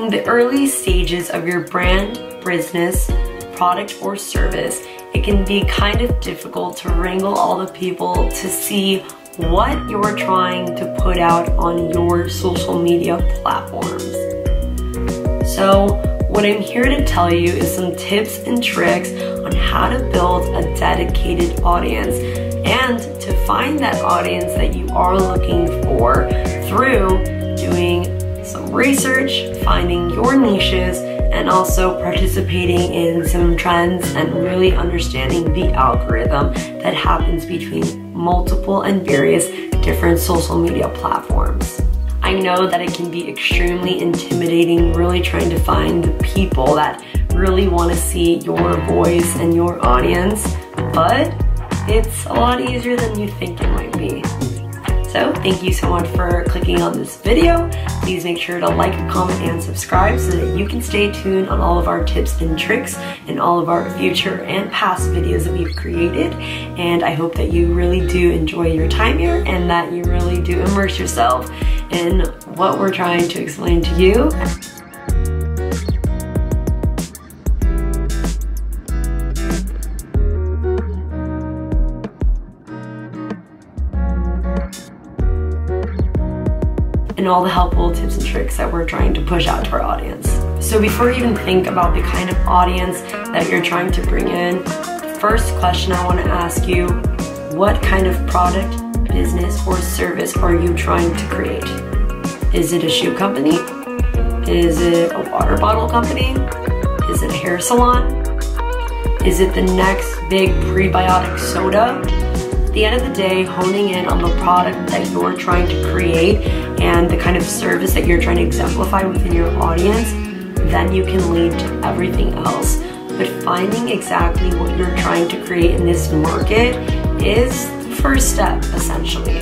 In the early stages of your brand, business, product, or service, it can be kind of difficult to wrangle all the people to see what you're trying to put out on your social media platforms. So what I'm here to tell you is some tips and tricks on how to build a dedicated audience and to find that audience that you are looking for through doing some research, finding your niches, and also participating in some trends and really understanding the algorithm that happens between multiple and various different social media platforms. I know that it can be extremely intimidating really trying to find the people that really want to see your voice and your audience, but it's a lot easier than you think it might be. So thank you so much for clicking on this video. Please make sure to like, comment, and subscribe so that you can stay tuned on all of our tips and tricks and all of our future and past videos that we've created. And I hope that you really do enjoy your time here and that you really do immerse yourself in what we're trying to explain to you. And all the helpful tips and tricks that we're trying to push out to our audience. So before you even think about the kind of audience that you're trying to bring in, first question I want to ask you, what kind of product, business, or service are you trying to create? Is it a shoe company? Is it a water bottle company? Is it a hair salon? Is it the next big prebiotic soda? At the end of the day, honing in on the product that you're trying to create and the kind of service that you're trying to exemplify within your audience, then you can lead to everything else. But finding exactly what you're trying to create in this market is the first step, essentially.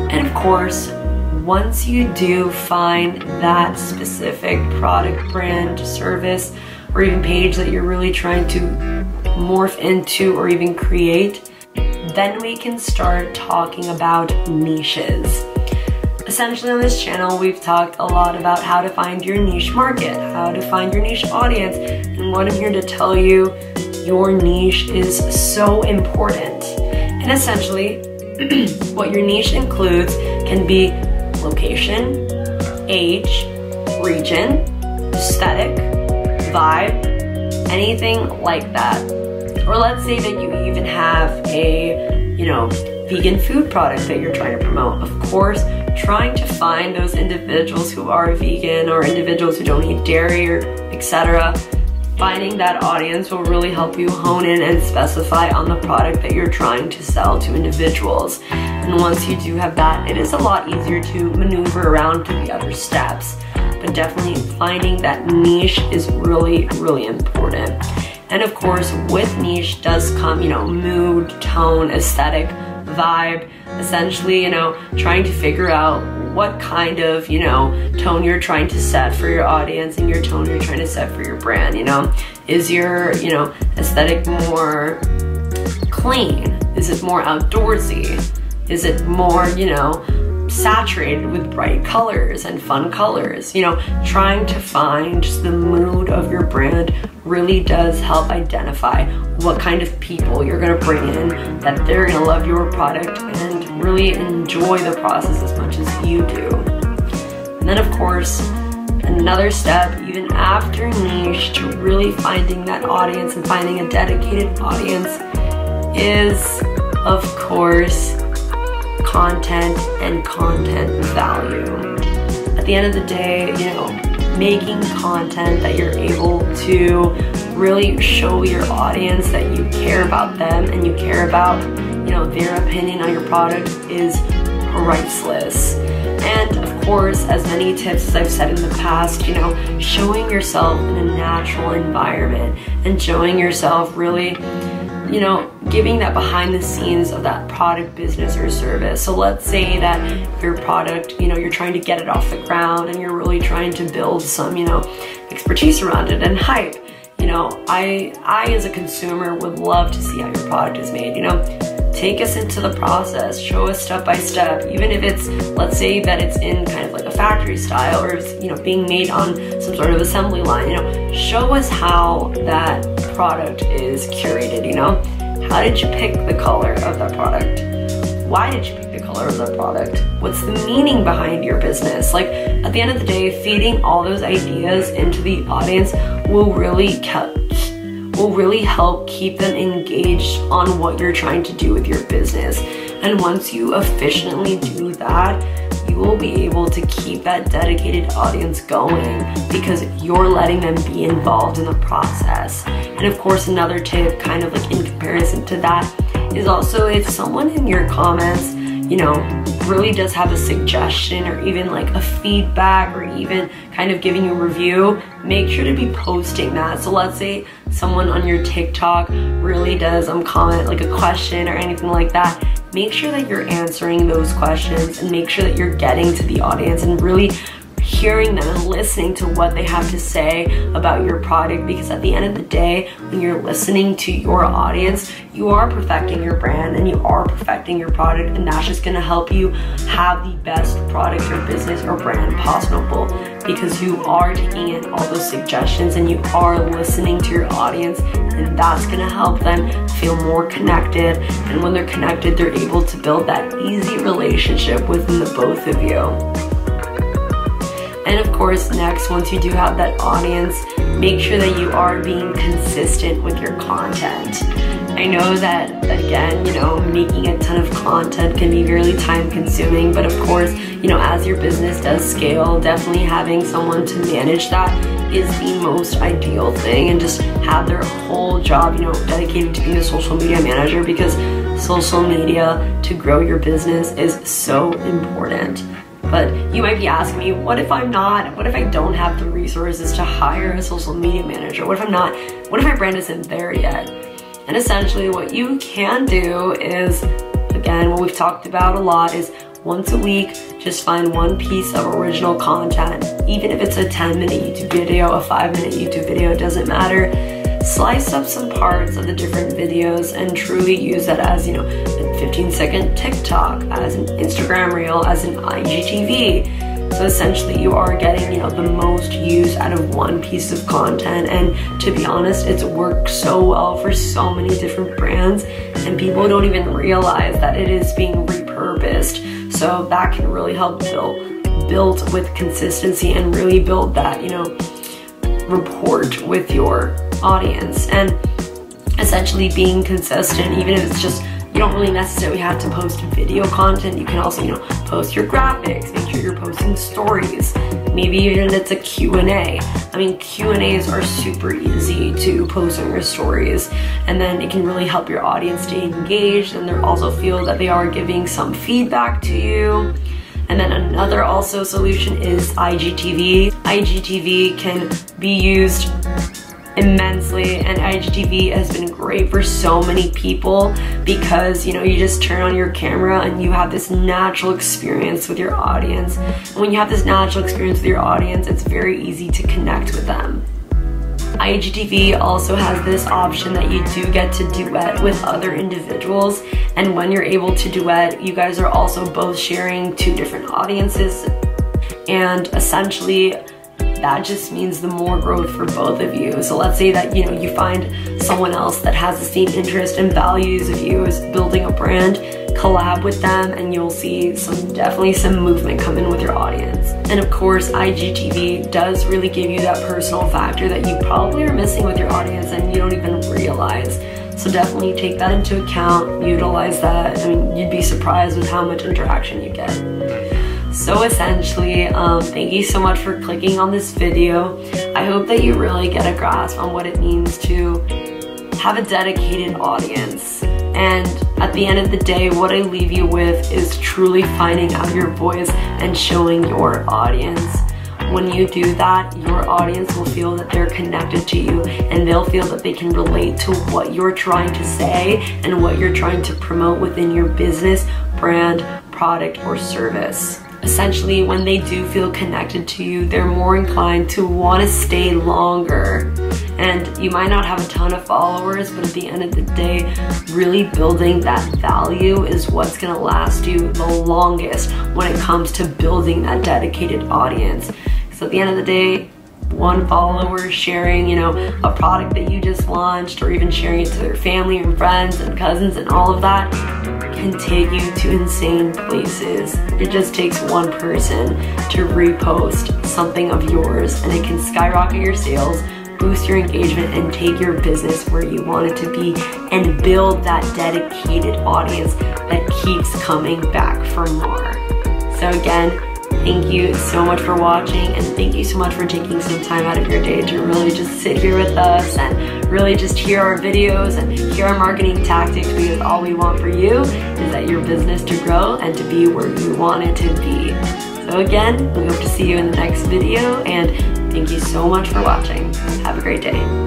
And of course, once you do find that specific product, brand, service, or even page that you're really trying to morph into or even create, then we can start talking about niches. Essentially on this channel, we've talked a lot about how to find your niche market, how to find your niche audience, and what I'm here to tell you, your niche is so important. And essentially, what your niche includes can be location, age, region, aesthetic, vibe, anything like that. Or let's say that you even have a, vegan food product that you're trying to promote. Of course, trying to find those individuals who are vegan or individuals who don't eat dairy or etc. Finding that audience will really help you hone in and specify on the product that you're trying to sell to individuals. And once you do have that, it is a lot easier to maneuver around to the other steps. But definitely finding that niche is really, really important. And of course, with niche does come, mood, tone, aesthetic, vibe, essentially, trying to figure out what kind of, tone you're trying to set for your audience and your tone you're trying to set for your brand, Is your, aesthetic more clean? Is it more outdoorsy? Is it more, saturated with bright colors and fun colors? Trying to find just the mood of your brand really does help identify what kind of people you're going to bring in, that they're going to love your product and really enjoy the process as much as you do. And then of course, another step, even after niche, to really finding that audience and finding a dedicated audience is, of course, content and content value. At the end of the day, making content that you're able to really show your audience that you care about them and you care about, their opinion on your product is priceless. And of course, as many tips as I've said in the past, showing yourself in a natural environment and showing yourself really, giving that behind the scenes of that product, business, or service. So let's say that your product, you're trying to get it off the ground and you're really trying to build some, expertise around it and hype. I as a consumer would love to see how your product is made, take us into the process, show us step by step, even if it's, let's say that it's in kind of like a factory style, or it's, you know, being made on some sort of assembly line, you know, show us how that product is curated, you know. How did you pick the color of that product? Why did you pick the color of that product? What's the meaning behind your business? Like, at the end of the day, feeding all those ideas into the audience will really help keep them engaged on what you're trying to do with your business. And once you efficiently do that, you will be able to keep that dedicated audience going because you're letting them be involved in the process. And of course, another tip, kind of like in comparison to that, is also if someone in your comments, you know, really does have a suggestion or even like a feedback or even kind of giving you a review, make sure to be posting that. So let's say someone on your TikTok really does comment like a question or anything like that, make sure that you're answering those questions and make sure that you're getting to the audience and really hearing them and listening to what they have to say about your product, because at the end of the day, when you're listening to your audience, you are perfecting your brand and you are perfecting your product, and that's just going to help you have the best product or business or brand possible, because you are taking in all those suggestions and you are listening to your audience, and that's going to help them feel more connected. And when they're connected, they're able to build that easy relationship within the both of you. And of course, next, once you do have that audience, make sure that you are being consistent with your content. I know that, again, you know, making a ton of content can be really time consuming, but of course, you know, as your business does scale, definitely having someone to manage that is the most ideal thing, and just have their whole job, you know, dedicated to being a social media manager, because social media to grow your business is so important. But you might be asking me, what if I don't have the resources to hire a social media manager? What if my brand isn't there yet? And essentially what you can do is, again, what we've talked about a lot, is once a week, just find one piece of original content. Even if it's a 10-minute YouTube video, a 5-minute YouTube video, it doesn't matter. Slice up some parts of the different videos and truly use that as, you know, a 15-second TikTok, as an Instagram reel, as an IGTV. So essentially you are getting, you know, the most use out of one piece of content. And to be honest, it's worked so well for so many different brands, and people don't even realize that it is being repurposed. So that can really help build with consistency and really build that, you know, rapport with your audience. And essentially being consistent, even if it's just, you don't really necessarily have to post video content. You can also, you know, post your graphics, make sure you're posting stories, maybe even it's a Q&A. I mean, Q&As are super easy to post on your stories, and then it can really help your audience stay engaged, and they also feel that they are giving some feedback to you. And then another also solution is IGTV. IGTV can be used immensely, and IGTV has been great for so many people because, you know, you just turn on your camera and you have this natural experience with your audience. And when you have this natural experience with your audience, it's very easy to connect with them. IGTV also has this option that you do get to duet with other individuals, and when you're able to duet, you guys are also both sharing two different audiences, and essentially that just means the more growth for both of you. So let's say that, you know, you find someone else that has the same interest and values of you as building a brand, collab with them, and you'll see definitely some movement come in with your audience. And of course, IGTV does really give you that personal factor that you probably are missing with your audience and you don't even realize. So definitely take that into account, utilize that. I mean, you'd be surprised with how much interaction you get. So essentially, thank you so much for clicking on this video. I hope that you really get a grasp on what it means to have a dedicated audience. And at the end of the day, what I leave you with is truly finding out your voice and showing your audience. When you do that, your audience will feel that they're connected to you, and they'll feel that they can relate to what you're trying to say and what you're trying to promote within your business, brand, product, or service. essentially when they do feel connected to you, they're more inclined to want to stay longer. And you might not have a ton of followers, but at the end of the day, really building that value is what's gonna last you the longest when it comes to building that dedicated audience. So at the end of the day, one follower sharing, you know, a product that you just launched, or even sharing it to their family and friends and cousins and all of that, can take you to insane places. It just takes one person to repost something of yours, and it can skyrocket your sales, boost your engagement, and take your business where you want it to be, and build that dedicated audience that keeps coming back for more. So again, thank you so much for watching, and thank you so much for taking some time out of your day to really just sit here with us and really just hear our videos and hear our marketing tactics, because all we want for you is that your business to grow and to be where you want it to be. So again, we hope to see you in the next video, and thank you so much for watching. Have a great day.